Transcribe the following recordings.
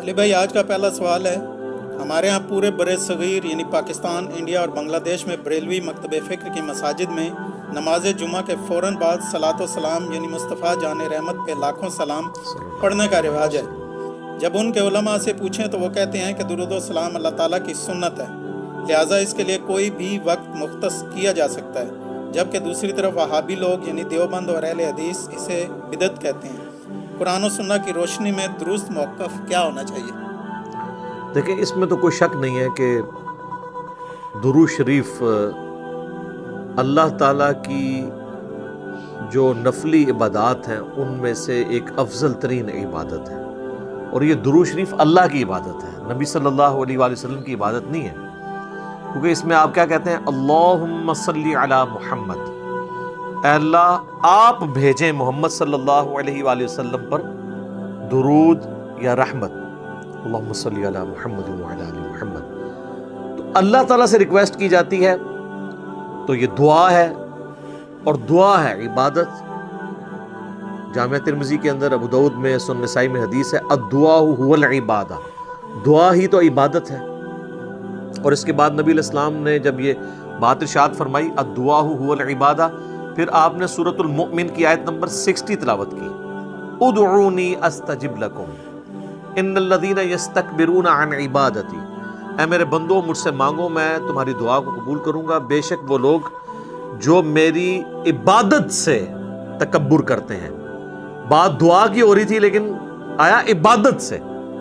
علی بھائی، آج کا پہلا سوال ہے، ہمارے ہاں پورے برِ صغیر یعنی پاکستان، انڈیا اور بنگلہ دیش میں بریلوی مکتب فکر کی مساجد میں نماز جمعہ کے فوراً بعد صلاۃ و سلام یعنی مصطفیٰ جان رحمت پہ لاکھوں سلام پڑھنے کا رواج ہے۔ جب ان کے علماء سے پوچھیں تو وہ کہتے ہیں کہ درود و سلام اللہ تعالیٰ کی سنت ہے، لہٰذا اس کے لیے کوئی بھی وقت مختص کیا جا سکتا ہے، جبکہ دوسری طرف وہابی لوگ یعنی دیوبند اور اہل حدیث اسے بدعت کہتے ہیں۔ قرآن و سنت کی روشنی میں درست موقف کیا ہونا چاہیے؟ دیکھیں، اس میں تو کوئی شک نہیں ہے کہ درود شریف اللہ تعالیٰ کی جو نفلی عبادات ہیں ان میں سے ایک افضل ترین عبادت ہے، اور یہ درود شریف اللہ کی عبادت ہے، نبی صلی اللہ علیہ وآلہ وسلم کی عبادت نہیں ہے، کیونکہ اس میں آپ کیا کہتے ہیں؟ اللہم صلی علی محمد، اے اللہ آپ بھیجیں محمد صلی اللہ علیہ وآلہ وسلم پر درود یا رحمت، اللہم صلی علی محمد وعلی آل محمد۔ تو اللہ تعالیٰ سے ریکویسٹ کی جاتی ہے، تو یہ دعا ہے، اور دعا ہے عبادت۔ جامعہ ترمذی کے اندر، ابو داؤد میں، سنن نسائی میں حدیث ہے، الدعاء هو العبادہ، دعا ہی تو عبادت ہے۔ اور اس کے بعد نبی علیہ السلام نے جب یہ بات ارشاد فرمائی الدعاء هو العبادہ، پھر آپ نے سورۃ المؤمن کی آیت نمبر 60 تلاوت کی، ادعونی استجب لکم ان الذین یستکبرون عن عبادتی، اے میرے بندو مجھ سے مانگو میں تمہاری دعا کو قبول کروں گا، بے شک وہ لوگ جو میری عبادت سے تکبر کرتے ہیں۔ بات دعا کی ہو رہی تھی لیکن آیا عبادت سے،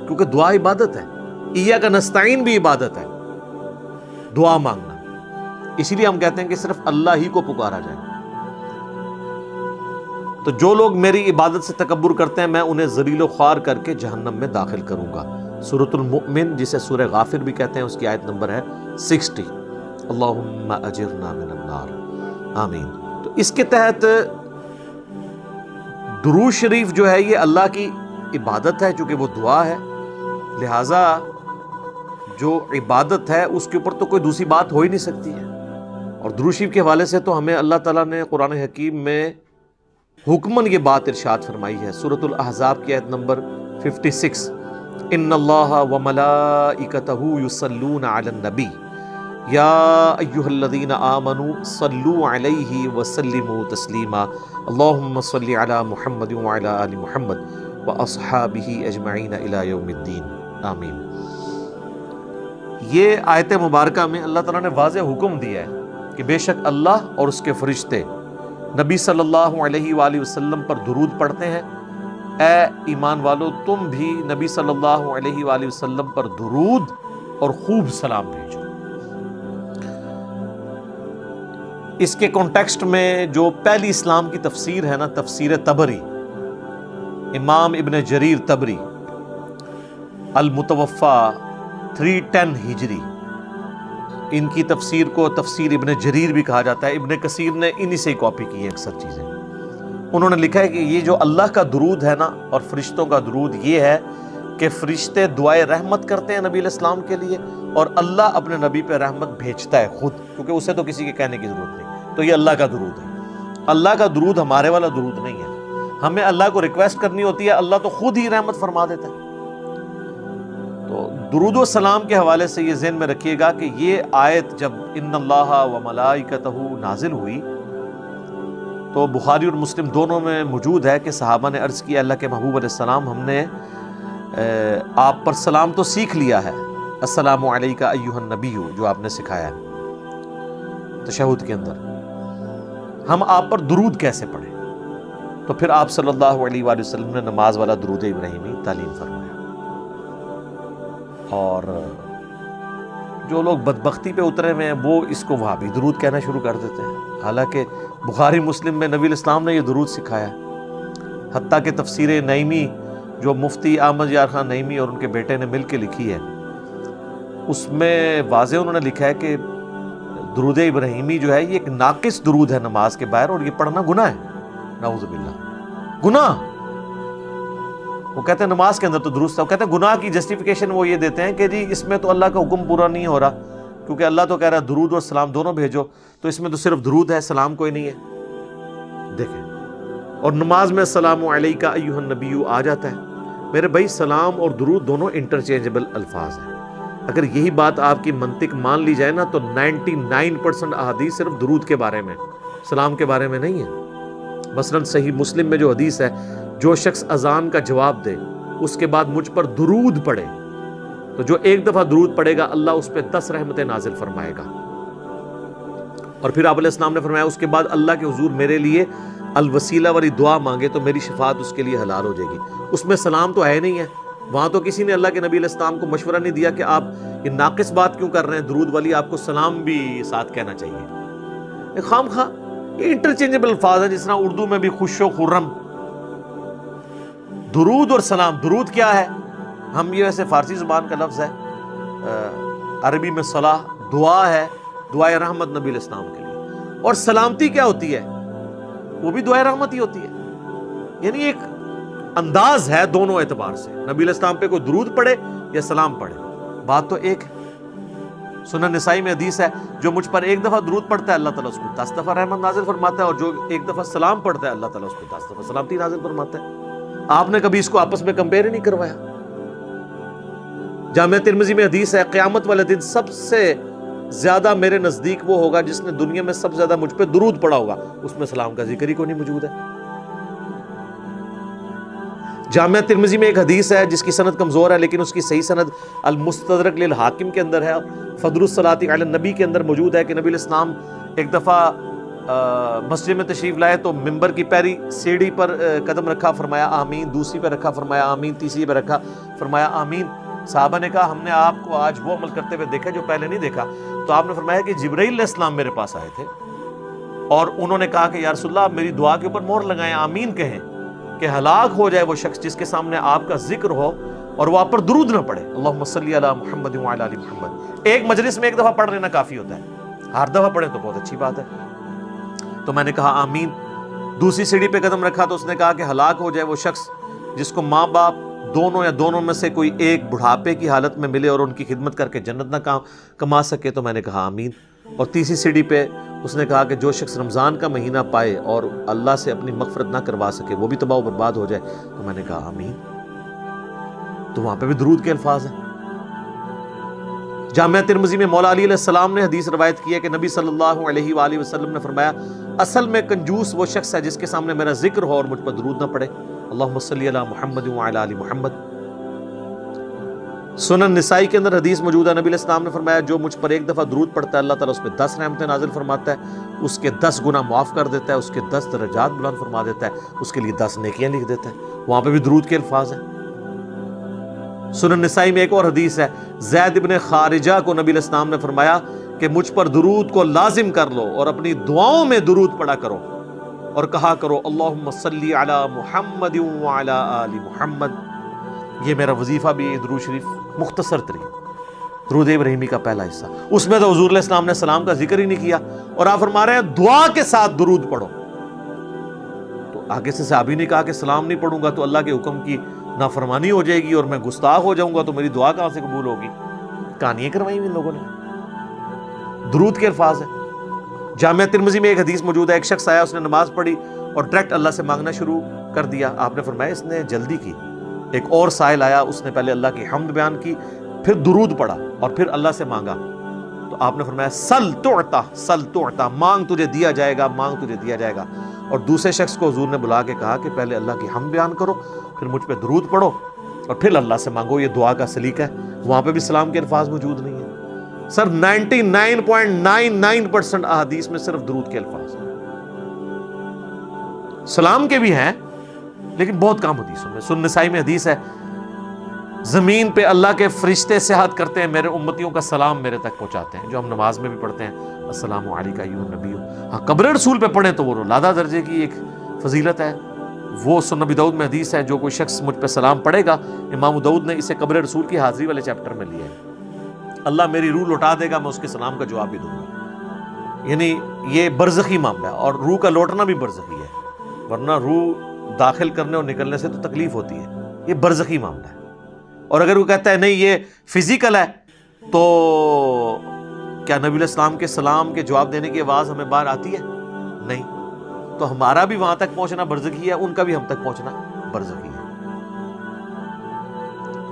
کیونکہ دعا عبادت ہے، ایاک نستعین بھی عبادت ہے، دعا مانگنا، اسی لیے ہم کہتے ہیں کہ صرف اللہ ہی کو پکارا جائے۔ تو جو لوگ میری عبادت سے تکبر کرتے ہیں میں انہیں ذلیل و خوار کر کے جہنم میں داخل کروں گا۔ سورۃ المؤمن، جسے سورہ غافر بھی کہتے ہیں، اس کی آیت نمبر ہے 60۔ اللہم اجرنا من النار، آمین۔ تو اس کے تحت درود شریف جو ہے یہ اللہ کی عبادت ہے، چونکہ وہ دعا ہے، لہٰذا جو عبادت ہے اس کے اوپر تو کوئی دوسری بات ہو ہی نہیں سکتی ہے۔ اور درود شریف کے حوالے سے تو ہمیں اللہ تعالیٰ نے قرآن حکیم میں حکماً یہ بات ارشاد فرمائی ہے، سورۃ الاحزاب کی آیت نمبر 56، ان اللہ وملائکتہ یصلون علی النبی یا ایہا الذین آمنوا صلوا علیہ وسلموا تسلیما اللہم صلی علی محمد وعلی آل محمد واصحابہ اجمعین الی یوم الدین، آمین۔ یہ آیت مبارکہ میں اللہ تعالیٰ نے واضح حکم دیا ہے کہ بے شک اللہ اور اس کے فرشتے نبی صلی اللہ علیہ وآلہ وسلم پر درود پڑھتے ہیں، اے ایمان والو تم بھی نبی صلی اللہ علیہ وآلہ وسلم پر درود اور خوب سلام بھیجو۔ اس کے کانٹیکسٹ میں جو پہلی اسلام کی تفسیر ہے نا، تفسیر طبری، امام ابن جریر طبری المتوفا 310 ہجری، ان کی تفسیر کو تفسیر ابن جریر بھی کہا جاتا ہے، ابن کثیر نے انہی سے کاپی کی ہے اکثر چیزیں۔ انہوں نے لکھا ہے کہ یہ جو اللہ کا درود ہے نا اور فرشتوں کا درود، یہ ہے کہ فرشتے دعائے رحمت کرتے ہیں نبی علیہ السلام کے لیے، اور اللہ اپنے نبی پہ رحمت بھیجتا ہے خود، کیونکہ اسے تو کسی کے کہنے کی ضرورت نہیں۔ تو یہ اللہ کا درود ہے، اللہ کا درود ہمارے والا درود نہیں ہے، ہمیں اللہ کو ریکویسٹ کرنی ہوتی ہے، اللہ تو خود ہی رحمت فرما دیتا ہے۔ تو درود و سلام کے حوالے سے یہ ذہن میں رکھیے گا کہ یہ آیت جب ان اللہ و ملائکتہ نازل ہوئی تو بخاری اور مسلم دونوں میں موجود ہے کہ صحابہ نے عرض کیا، اللہ کے محبوب علیہ السلام ہم نے آپ پر سلام تو سیکھ لیا ہے، السلام علیکہ ایہا النبی، جو آپ نے سکھایا ہے تشہد کے اندر، ہم آپ پر درود کیسے پڑھیں؟ تو پھر آپ صلی اللہ علیہ وآلہ وسلم نے نماز والا درود ابراہیمی تعلیم فرمایا۔ اور جو لوگ بدبختی پہ اترے ہوئے ہیں وہ اس کو وہابی درود کہنا شروع کر دیتے ہیں، حالانکہ بخاری مسلم میں نبی علیہ السلام نے یہ درود سکھایا ہے، حتیٰ کہ تفسیر نعیمی جو مفتی احمد یار خان نعیمی اور ان کے بیٹے نے مل کے لکھی ہے، اس میں واضح انہوں نے لکھا ہے کہ درود ابراہیمی جو ہے یہ ایک ناقص درود ہے نماز کے باہر، اور یہ پڑھنا گناہ ہے، نعوذ باللہ، گناہ۔ وہ کہتے ہیں نماز کے اندر تو درست ہے، وہ کہتے ہیں گناہ کی جسٹیفیکیشن وہ یہ دیتے ہیں کہ جی اس میں تو اللہ کا حکم پورا نہیں ہو رہا، کیونکہ اللہ تو کہہ رہا ہے درود اور سلام دونوں بھیجو، تو اس میں تو صرف درود ہے، سلام کوئی نہیں ہے۔ دیکھیں، اور نماز میں السلام علیکہ ایہا النبی آ جاتا ہے، میرے بھائی سلام اور درود دونوں انٹرچینجبل الفاظ ہیں. اگر یہی بات آپ کی منطق مان لی جائے نا تو 99% احادیث صرف درود کے بارے میں، سلام کے بارے میں نہیں ہے. مثلا صحیح مسلم میں جو حدیث ہے، جو شخص اذان کا جواب دے اس کے بعد مجھ پر درود پڑھے تو جو ایک دفعہ درود پڑھے گا اللہ اس پہ 10 رحمتیں نازل فرمائے گا. اور پھر آپ علیہ السلام نے فرمایا اس کے بعد اللہ کے حضور میرے لیے الوسیلہ والی دعا مانگے تو میری شفاعت اس کے لیے حلال ہو جائے گی. اس میں سلام تو ہے نہیں ہے. وہاں تو کسی نے اللہ کے نبی علیہ السلام کو مشورہ نہیں دیا کہ آپ یہ ناقص بات کیوں کر رہے ہیں، درود والی آپ کو سلام بھی ساتھ کہنا چاہیے. خام خواہ یہ انٹرچینجبل الفاظ ہیں، جس طرح اردو میں بھی خوش و خرم. درود اور سلام، درود کیا ہے؟ ہم یہ ویسے فارسی زبان کا لفظ ہے، عربی میں صلاح دعا ہے، دعائے رحمت نبی علیہ السلام کے لیے. اور سلامتی کیا ہوتی ہے؟ وہ بھی دعائے رحمت ہی ہوتی ہے. یعنی ایک انداز ہے دونوں اعتبار سے، نبی علیہ السلام پہ کوئی درود پڑھے یا سلام پڑھے، بات تو ایک ہے. سنن نسائی میں حدیث ہے، جو مجھ پر ایک دفعہ درود پڑھتا ہے اللہ تعالیٰ اس کو 10 دفعہ رحمت نازل فرماتا ہے، اور جو ایک دفعہ سلام پڑھتا ہے اللہ تعالیٰ اس کو 10 دفعہ سلامتی نازل فرماتا ہے. آپ نے کبھی اس کو آپس میں کمپیئر نہیں کروایا. جامعہ ترمذی میں حدیث ہے، قیامت والے دن سب سے زیادہ میرے نزدیک وہ ہوگا جس نے دنیا میں سب سے زیادہ مجھ پہ درود پڑھا ہوگا. اس میں سلام کا ذکر ہی کوئی نہیں موجود ہے. جامعہ ترمذی میں ایک حدیث ہے جس کی سند کمزور ہے، لیکن اس کی صحیح سند المستدرک للحاکم کے اندر ہے، فضل الصلاۃ علی النبی کے اندر موجود ہے کہ نبی علیہ السلام ایک دفعہ مسجد میں تشریف لائے تو ممبر کی پہلی سیڑھی پر قدم رکھا، فرمایا آمین. دوسری پہ رکھا، فرمایا آمین. تیسری پہ رکھا، فرمایا آمین. صحابہ نے کہا ہم نے آپ کو آج وہ عمل کرتے ہوئے دیکھا جو پہلے نہیں دیکھا. تو آپ نے فرمایا کہ جبرائیل علیہ السلام میرے پاس آئے تھے اور انہوں نے کہا کہ یا رسول اللہ میری دعا کے اوپر مہر لگائیں، آمین کہیں کہ ہلاک ہو جائے وہ شخص جس کے سامنے آپ کا ذکر ہو اور وہ آپ پر درود نہ پڑھے. اللہم صلی علی محمد وعلی آل محمد. ایک مجلس میں ایک دفعہ پڑھ لینا کافی ہوتا ہے، ہر دفعہ پڑھیں تو بہت اچھی بات ہے. تو میں نے کہا آمین. دوسری سیڑھی پہ قدم رکھا تو اس نے کہا کہ ہلاک ہو جائے وہ شخص جس کو ماں باپ دونوں یا دونوں میں سے کوئی ایک بڑھاپے کی حالت میں ملے اور ان کی خدمت کر کے جنت نہ کما سکے. تو میں نے کہا آمین. اور تیسری سیڑھی پہ اس نے کہا کہ جو شخص رمضان کا مہینہ پائے اور اللہ سے اپنی مغفرت نہ کروا سکے وہ بھی تباہ و برباد ہو جائے. تو میں نے کہا آمین. تو وہاں پہ بھی درود کے الفاظ ہیں. جامعہ ترمذی میں مولا علی علیہ السلام نے حدیث روایت کی ہے کہ نبی صلی اللہ علیہ وآلہ وسلم نے فرمایا اصل میں کنجوس وہ شخص ہے جس کے سامنے میرا ذکر ہو اور مجھ پر درود نہ پڑے. اللہم صلی علی محمد وعلی آل محمد. سنن نسائی کے اندر حدیث موجود ہے، نبی علیہ السلام نے فرمایا جو مجھ پر ایک دفعہ درود پڑھتا ہے اللہ تعالیٰ اس پہ 10 رحمتیں نازل فرماتا ہے، اس کے 10 گناہ معاف کر دیتا ہے، اس کے 10 درجات بلند فرما دیتا ہے، اس کے لیے 10 نیکیاں لکھ دیتا ہے. وہاں پہ بھی درود کے الفاظ ہیں. سنن نسائی میں ایک اور حدیث ہے، زید ابن خارجہ کو نبی علیہ السلام نے فرمایا کہ مجھ پر درود کو لازم کر لو اور اپنی دعاؤں میں درود پڑھا کرو اور کہا کرو اللہم صلی علی محمد وعلی آل محمد. یہ میرا وظیفہ بھی ہے. درود شریف مختصر ترین درود ابراہیمی کا پہلا حصہ، اس میں تو حضور علیہ السلام نے سلام کا ذکر ہی نہیں کیا اور آپ فرما رہے ہیں دعا کے ساتھ درود پڑھو. تو آگے سے صحابی نے کہا کہ سلام نہیں پڑھوں گا تو اللہ کے حکم کی نافرمانی ہو جائے گی اور میں گستاخ ہو جاؤں گا تو میری دعا کہاں سے قبول ہوگی. کہانیاں کروائی ان لوگوں نے. درود کے الفاظ ہیں. جامعہ ترمذی میں ایک حدیث موجود ہے، ایک شخص آیا، اس نے نماز پڑھی اور ڈائریکٹ اللہ سے مانگنا شروع کر دیا. آپ نے فرمایا اس نے جلدی کی. ایک اور سائل آیا، اس نے پہلے اللہ کی حمد بیان کی، پھر درود پڑھا اور پھر اللہ سے مانگا. تو آپ نے فرمایا سل تعطا، سل تعطا، مانگ تجھے دیا جائے گا، مانگ تجھے دیا جائے گا. اور دوسرے شخص کو حضور نے بلا کے کہا کہ پہلے اللہ کی حمد بیان کرو، پھر مجھ پہ درود پڑھو اور پھر اللہ سے مانگو. یہ دعا کا سلیقہ ہے. وہاں پہ بھی سلام کے الفاظ موجود نہیں ہیں. سر 99.99% احادیث میں صرف درود کے الفاظ ہیں. سلام کے بھی ہیں لیکن بہت کم حدیثوں میں. سنن نسائی میں حدیث ہے زمین پہ اللہ کے فرشتے سیاحت کرتے ہیں، میرے امتیوں کا سلام میرے تک پہنچاتے ہیں، جو ہم نماز میں بھی پڑھتے ہیں السلام علیکہ ایھا النبی. ہاں قبر رسول پہ پڑھیں تو وہ لادہ درجے کی ایک فضیلت ہے. وہ سنن ابی داؤد میں حدیث ہے جو کوئی شخص مجھ پہ سلام پڑھے گا، امام داؤد نے اسے قبر رسول کی حاضری والے چیپٹر میں لیا ہے. اللہ میری روح لوٹا دے گا، میں اس کے سلام کا جواب بھی دوں گا. یعنی یہ برزخی معاملہ ہے اور روح کا لوٹنا بھی برزخی ہے، ورنہ روح داخل کرنے اور نکلنے سے تو تکلیف ہوتی ہے. یہ برزخی معاملہ ہے. اور اگر وہ کہتا ہے نہیں یہ فزیکل ہے تو کیا نبی علیہ السلام کے سلام کے جواب دینے کی آواز ہمیں باہر آتی ہے؟ نہیں. تو ہمارا بھی وہاں تک پہنچنا برزخی ہے، ان کا بھی ہم تک پہنچنا برزخی ہے.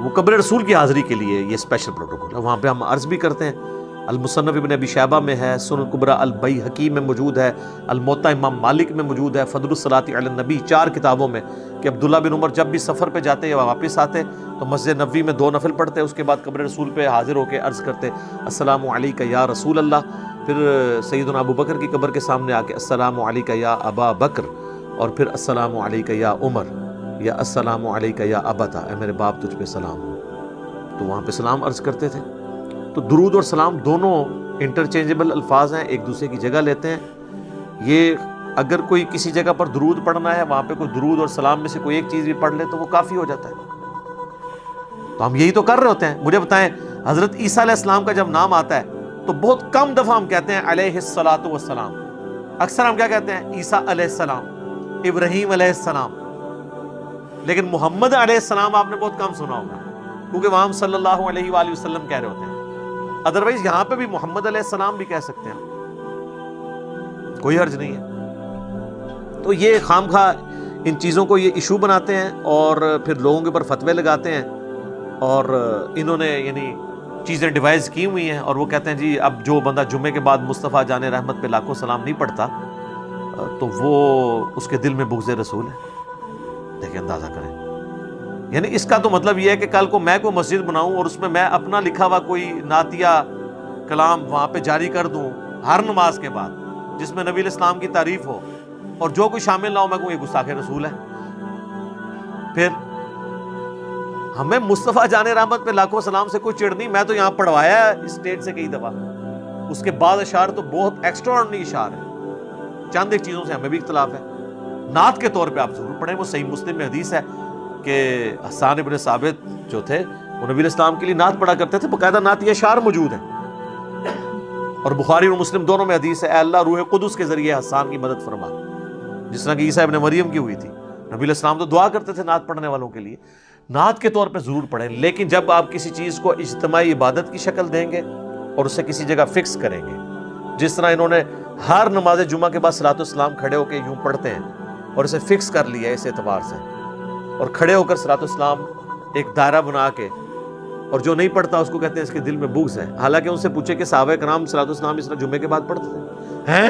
وہ قبر رسول کی حاضری کے لیے یہ اسپیشل پروٹوکول ہے. وہاں پہ ہم عرض بھی کرتے ہیں. المصنف ابن ابی شیبہ میں ہے، سنن کبریٰ البیہقی میں موجود ہے، الموطا امام مالک میں موجود ہے، فضل الصلاۃ علی النبی 4 کتابوں میں، کہ عبداللہ بن عمر جب بھی سفر پہ جاتے یا واپس آتے تو مسجد نبوی میں 2 نفل پڑھتے، اس کے بعد قبر رسول پہ حاضر ہو کے عرض کرتے السلام علیک یا رسول اللہ. پھر سیدنا ابو بکر کی قبر کے سامنے آ کے السلام علیک یا ابا بکر، اور پھر السلام علیک یا عمر، یا السلام علیک یا ابتا، اے میرے باپ تجھ پہ سلام ہو. تو وہاں پہ سلام عرض کرتے تھے. تو درود اور سلام دونوں انٹرچینجبل الفاظ ہیں، ایک دوسرے کی جگہ لیتے ہیں. یہ اگر کوئی کسی جگہ پر درود پڑھنا ہے، وہاں پہ کوئی درود اور سلام میں سے کوئی ایک چیز بھی پڑھ لے تو وہ کافی ہو جاتا ہے. تو ہم یہی تو کر رہے ہوتے ہیں. مجھے بتائیں، حضرت عیسیٰ علیہ السلام کا جب نام آتا ہے تو بہت کم دفعہ ہم کہتے ہیں علیہ الصلاۃ والسلام. اکثر ہم کیا کہتے ہیں؟ عیسیٰ علیہ السلام، ابراہیم علیہ السلام. لیکن محمد علیہ السلام آپ نے بہت کم سنا ہوگا، کیونکہ وہاں ہم صلی اللہ علیہ وآلہ وسلم کہہ رہے ہوتے ہیں. ادروائز یہاں پہ بھی محمد علیہ السلام بھی کہہ سکتے ہیں، کوئی حرج نہیں ہے. تو یہ خام خواہ ان چیزوں کو یہ ایشو بناتے ہیں اور پھر لوگوں کے اوپر فتوے لگاتے ہیں. اور انہوں نے یعنی چیزیں ڈیوائز کی ہوئی ہیں، اور وہ کہتے ہیں جی اب جو بندہ جمعے کے بعد مصطفیٰ جان رحمت پہ لاکھوں سلام نہیں پڑھتا تو وہ اس کے دل میں بغض رسول ہے. دیکھیں، اندازہ کریں. یعنی اس کا تو مطلب یہ ہے کہ کل کو میں کوئی مسجد بناؤں اور اس میں میں اپنا لکھا ہوا کوئی نعتیہ کلام وہاں پہ جاری کر دوں ہر نماز کے بعد، جس میں نبی علیہ السلام کی تعریف ہو، اور جو کوئی شامل نہ ہو میں کہوں یہ گستاخ رسول ہے. پھر ہمیں مصطفیٰ جان رحمت پہ لاکھوں سلام سے کوئی چڑ نہیں. میں تو یہاں پڑھوایا ہے اسٹیج سے کئی دفعہ. اس کے بعد اشعار تو بہت ایکسٹرا آرڈنری اشعار ہے. چند ایک چیزوں سے ہمیں بھی اختلاف ہے. نعت کے طور پہ آپ ضرور پڑھیں. وہ صحیح مسلم میں حدیث ہے کہ حسان ابن ثابت جو تھے وہ نبی علیہ السلام کے لیے نعت پڑھا کرتے تھے. باقاعدہ نعت اشعار موجود ہیں. اور بخاری اور مسلم دونوں میں حدیث ہے، اے اللہ روح قدس کے ذریعے حسان کی مدد فرما، جس طرح کہ عیسیٰ ابن مریم کی ہوئی تھی. نبی علیہ السلام تو دعا کرتے تھے نعت پڑھنے والوں کے لیے. نعت کے طور پہ ضرور پڑھیں، لیکن جب آپ کسی چیز کو اجتماعی عبادت کی شکل دیں گے اور اسے کسی جگہ فکس کریں گے، جس طرح انہوں نے ہر نماز جمعہ کے بعد صلاۃ والسلام کھڑے ہو کے یوں پڑھتے ہیں اور اسے فکس کر لیا ہے اس اعتبار سے، اور کھڑے ہو کر صلاۃ والسلام ایک دائرہ بنا کے، اور جو نہیں پڑھتا اس کو کہتے ہیں اس کے دل میں بغض ہے. حالانکہ ان سے پوچھے کہ صحابہ کرام صلاۃ والسلام اس طرح جمعے کے بعد پڑھتے تھے ہیں؟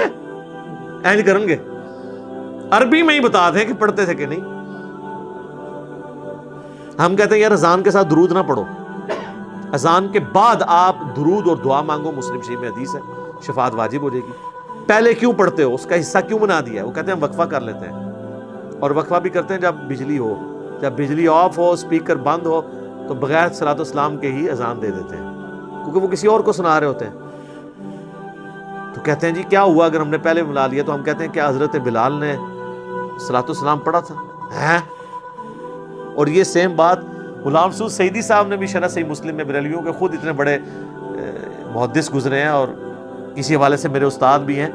اینج کریں گے، عربی میں ہی بتا دیں کہ پڑھتے تھے کہ نہیں. ہم کہتے ہیں یار اذان کے ساتھ درود نہ پڑھو، اذان کے بعد آپ درود اور دعا مانگو. مسلم شریف میں حدیث ہے، شفاعت واجب ہو جائے گی. پہلے کیوں پڑھتے ہو؟ اس کا حصہ کیوں بنا دیا ہے؟ وہ کہتے ہیں ہم وقفہ کر لیتے ہیں، اور وقفہ بھی کرتے ہیں جب بجلی ہو، جب بجلی آف ہو، اسپیکر بند ہو تو بغیر صلاۃ والسلام کے ہی اذان دے دیتے ہیں، کیونکہ وہ کسی اور کو سنا رہے ہوتے ہیں. تو کہتے ہیں جی کیا ہوا اگر ہم نے پہلے بلا لیا؟ تو ہم کہتے ہیں کیا حضرت بلال نے صلاۃ والسلام پڑھا تھا؟ ہیں؟ اور یہ سیم بات غلام مسعود سعیدی صاحب نے بھی شرح صحیح مسلم میں، بریلویوں کے خود اتنے بڑے محدث گزرے ہیں اور کسی حوالے سے میرے استاد بھی ہیں،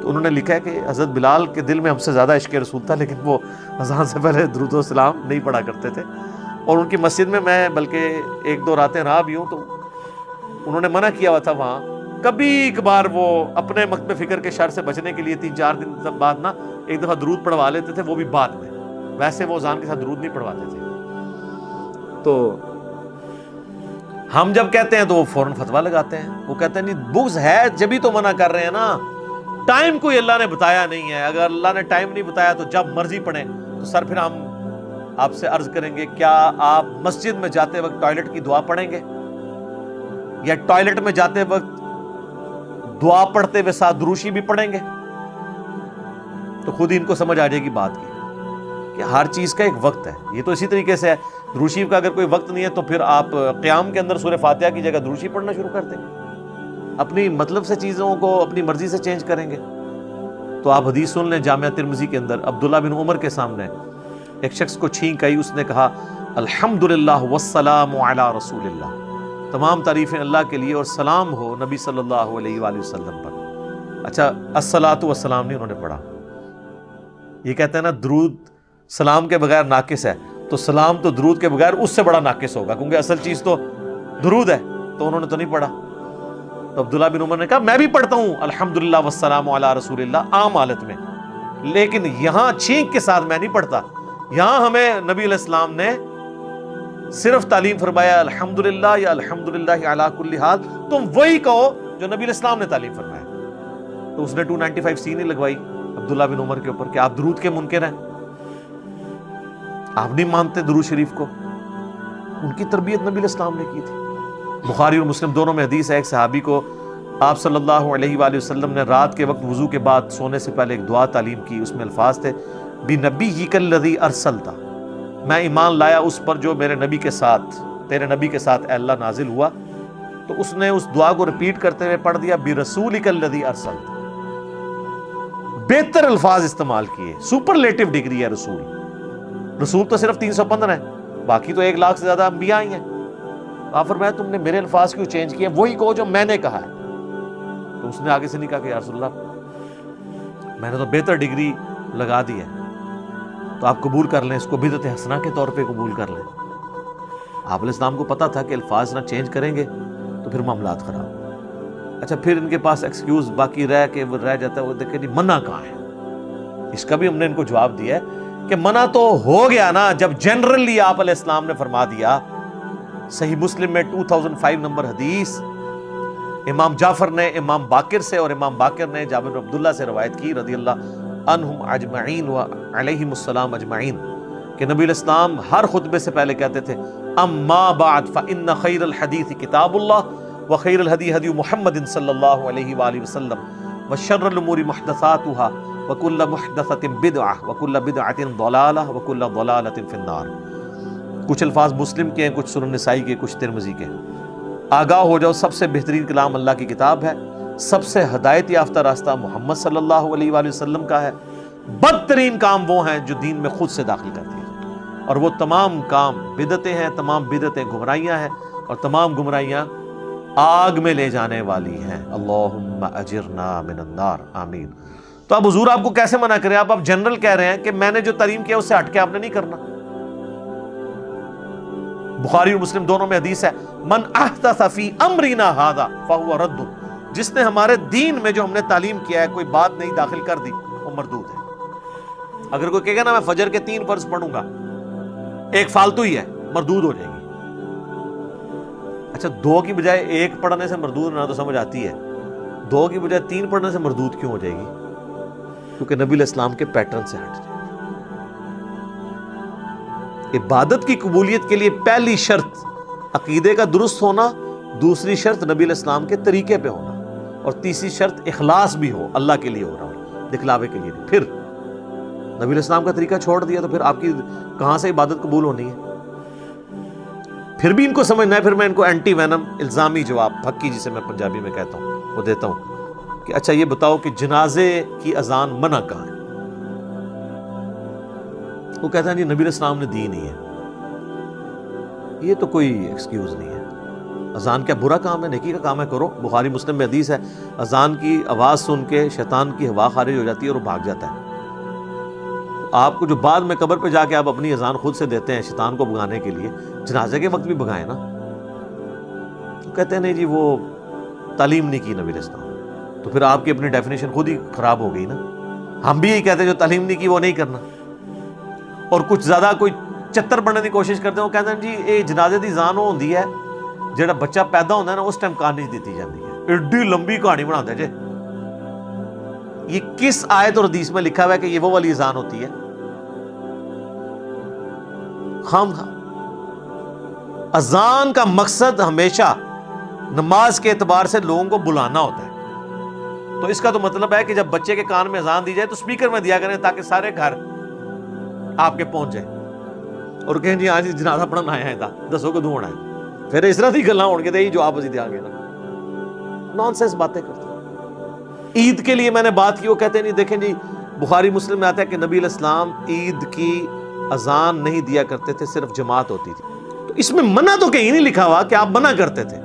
تو انہوں نے لکھا ہے کہ حضرت بلال کے دل میں ہم سے زیادہ عشق رسول تھا، لیکن وہ اذان سے پہلے درود و سلام نہیں پڑھا کرتے تھے. اور ان کی مسجد میں بلکہ 1-2 راتیں رہا بھی ہوں، تو انہوں نے منع کیا ہوا تھا وہاں. کبھی کبھار وہ اپنے مکتب فکر کے شر سے بچنے کے لیے 3-4 دن بعد نا ایک دفعہ درود پڑھوا لیتے تھے، وہ بھی بعد میں. ویسے وہ اذان کے ساتھ درود نہیں پڑھواتے تھے. تو ہم جب کہتے ہیں تو وہ فوراً فتویٰ لگاتے ہیں. وہ کہتے ہیں نہیں بغض ہے جبھی تو منع کر رہے ہیں نا. ٹائم کوئی اللہ نے بتایا نہیں ہے. اگر اللہ نے ٹائم نہیں بتایا تو جب مرضی پڑھیں. تو سر پھر ہم آپ سے عرض کریں گے، کیا آپ مسجد میں جاتے وقت ٹوائلٹ کی دعا پڑھیں گے، یا ٹوائلٹ میں جاتے وقت دعا پڑھتے ہوئے ساتھ دروشی بھی پڑھیں گے؟ تو خود ہی ان کو سمجھ آ جائے گی بات کی کہ ہر چیز کا ایک وقت ہے. یہ تو اسی طریقے سے ہے، دروشی کا اگر کوئی وقت نہیں ہے تو پھر آپ قیام کے اندر سورہ فاتحہ کی جگہ دروشی پڑھنا شروع کر دیں گے، اپنی مطلب سے چیزوں کو اپنی مرضی سے چینج کریں گے. تو آپ حدیث سن لیں، جامعہ ترمذی کے اندر عبداللہ بن عمر کے سامنے ایک شخص کو چھینک آئی، اس نے کہا الحمدللہ والسلام علی رسول اللہ، تمام تعریفیں اللہ کے لیے اور سلام ہو نبی صلی اللہ علیہ وآلہ وسلم پر. اچھا الصلاۃ والسلام نہیں انہوں نے پڑھا. یہ کہتے ہیں نا درود سلام کے بغیر ناقص ہے، تو سلام تو درود کے بغیر اس سے بڑا ناقص ہوگا، کیونکہ اصل چیز تو درود ہے. تو انہوں نے تو نہیں پڑھا. تو عبداللہ بن عمر نے کہا میں بھی پڑھتا ہوں الحمدللہ والسلام علی رسول اللہ عام حالت میں، لیکن یہاں چھینک کے ساتھ میں نہیں پڑھتا. یہاں ہمیں نبی علیہ السلام نے صرف تعلیم فرمایا الحمدللہ یا الحمدللہ علی کل حال، تم وہی کہو جو نبی علیہ السلام نے تعلیم فرمایا. تو اس نے 295 نہیں لگوائی عبداللہ بن عمر کے اوپر کہ آپ درود کے منکر ہیں، آپ نہیں مانتے درود شریف کو. ان کی تربیت نبی علیہ السلام نے کی تھی. بخاری اور مسلم دونوں میں حدیث ہے، ایک صحابی کو آپ صلی اللہ علیہ وآلہ وسلم نے رات کے وقت وضو کے بعد سونے سے پہلے ایک دعا تعلیم کی. اس میں الفاظ تھے بِنَبِيِّكَ الَّذِي أَرْسَلْتَ، میں ایمان لایا اس پر جو میرے نبی کے ساتھ، تیرے نبی کے ساتھ اے اللہ نازل ہوا. تو اس نے اس دعا کو ریپیٹ کرتے ہوئے پڑھ دیا بِرَسُولِكَ الَّذِي أَرْسَلْتَ. بہتر الفاظ استعمال کیے، سپرلیٹو ڈگری ہے رسول. رسول تو صرف 315 ہیں، باقی تو 1 لاکھ سے زیادہ انبیاء ہی ہیں. آپ فرمایا تم نے میرے الفاظ کیوں چینج کیے، وہی کہو جو میں نے کہا ہے. تو اس نے آگے سے نہیں کہا کہ یا رسول اللہ میں نے تو بہتر ڈگری لگا دی ہے، تو آپ قبول کر لیں، اس کو بدعت حسنہ کے طور پہ قبول کر لیں. آپ علیہ السلام کو پتا تھا کہ الفاظ نہ چینج کریں گے تو پھر معاملات خراب. اچھا پھر ان کے پاس ایکسکیوز باقی رہ جاتا ہے، وہ دیکھیں جی منع کہاں ہے. اس کا بھی ہم نے ان کو جواب دیا ہے کہ منع تو ہو گیا نا جب جنرلی آپ علیہ السلام نے فرما دیا. صحیح مسلم میں 2005 نمبر حدیث امام جعفر نے امام باقر سے اور امام باقر نے جابر بن عبداللہ سے روایت کی رضی اللہ عنہم اجمعین و علیہم السلام اجمعین کہ نبی علیہ السلام ہر خطبے سے پہلے کہتے تھے اما بعد فإن خیر الحدیث کتاب اللہ وخیر الہدی ہدی محمد صلی اللہ علیہ وآلہ وسلم وشر الامور محدثاتها وکل محدثۃ بدعہ وکل بدعۃ ضلالہ وکل ضلالۃ فی النار. کچھ الفاظ مسلم کے ہیں، کچھ سنن نسائی کے، کچھ ترمذی کے. آگاہ ہو جاؤ سب سے بہترین کلام اللہ کی کتاب ہے، سب سے ہدایت یافتہ راستہ محمد صلی اللہ علیہ وآلہ وسلم کا ہے. بدترین کام وہ ہیں جو دین میں خود سے داخل کر دیا جاتا، اور وہ تمام کام بدعتیں ہیں، تمام بدعتیں گمراہیاں ہیں، اور تمام گمراہیاں آگ میں لے جانے والی ہیں. اللہم اجرنا من النار، آمین. تو اب حضور آپ کو کیسے منع کریں؟ آپ جنرل کہہ رہے ہیں کہ میں نے جو تعلیم کیا اس سے ہٹ کے آپ نے نہیں کرنا. بخاری اور مسلم دونوں میں حدیث ہے من احدث فی امرنا ھذا فہو رد، جس نے ہمارے دین میں جو ہم نے تعلیم کیا ہے کوئی بات نہیں داخل کر دی وہ مردود ہے. اگر کوئی کہے گا نا میں فجر کے 3 فرض پڑھوں گا، ایک فالتو ہی ہے، مردود ہو جائے گی. اچھا 2 کی بجائے 1 پڑھنے سے مردود ہونا تو سمجھ آتی ہے، 2 کی بجائے 3 پڑھنے سے مردود کیوں ہو جائے گی؟ کیونکہ نبی علیہ السلام کے پیٹرن سے ہٹ جائے. عبادت کی قبولیت کے لیے پہلی شرط عقیدے کا درست ہونا، دوسری شرط نبی علیہ السلام کے طریقے پہ ہونا، اور تیسری شرط اخلاص بھی ہو، اللہ کے لیے ہو رہا ہو، دکھلاوے کے لیے نہیں. پھر نبی علیہ السلام کا طریقہ چھوڑ دیا تو پھر آپ کی کہاں سے عبادت قبول ہونی ہے؟ پھر بھی ان کو سمجھنا ہے. پھر میں ان کو اینٹی وینم الزامی جواب، پھکی جسے میں پنجابی میں کہتا ہوں، وہ دیتا ہوں کہ اچھا یہ بتاؤ کہ جنازے کی اذان منع کہاں ہے؟ وہ کہتا ہے جی نبی علیہ السلام نے دی نہیں ہے. یہ تو کوئی ایکسکیوز نہیں ہے. اذان کیا برا کام ہے؟ نیکی کا کام ہے، کرو. بخاری مسلم میں حدیث ہے اذان کی آواز سن کے شیطان کی ہوا خارج ہو جاتی ہے اور وہ بھاگ جاتا ہے. آپ کو جو بعد میں قبر پہ جا کے آپ اپنی اذان خود سے دیتے ہیں شیطان کو بھگانے کے لیے، جنازے کے وقت بھی بھگائیں نا. تو کہتے ہیں نہیں جی وہ تعلیم نہیں کی نبی علیہ السلام. تو پھر آپ کی اپنی ڈیفینیشن خود ہی خراب ہو گئی نا. ہم بھی یہی کہتے ہیں جو تعلیم نہیں کی وہ نہیں کرنا. اور کچھ زیادہ کوئی چتر بننے کی کوشش کرتے ہیں، وہ کہتے ہیں جی یہ جنازے دی زان وہ ہوندی ہے جڑا بچہ پیدا ہوتا ہے نا اس ٹائم کہانی دیتی جاتی ہے. ایڈی لمبی کہانی بنا دے جے. یہ کس آیت اور حدیث میں لکھا ہوا ہے کہ یہ وہ والی اذان ہوتی ہے؟ اذان کا مقصد ہمیشہ نماز کے اعتبار سے لوگوں کو بلانا ہوتا ہے. تو اس کا تو مطلب ہے کہ جب بچے کے کان میں اذان دی جائے تو سپیکر میں دیا کریں تاکہ سارے گھر آپ کے پہنچ جائیں اور کہیں جی آج جنازہ پڑھنا آیا ہے تھا دسو کدوں ہونا ہے. پھر اس طرح کی گلاں ہون گے تو یہی جواب ازی دیا گے نا. نان سینس باتیں کرتے ہیں. عید کے لیے میں نے بات کی، وہ کہتے ہیں نہیں دیکھیں جی بخاری مسلم میں آتا ہے کہ نبی علیہ السلام عید کی اذان نہیں دیا کرتے تھے، صرف جماعت ہوتی تھی. تو اس میں منع تو کہیں نہیں لکھا ہوا کہ آپ منع کرتے تھے،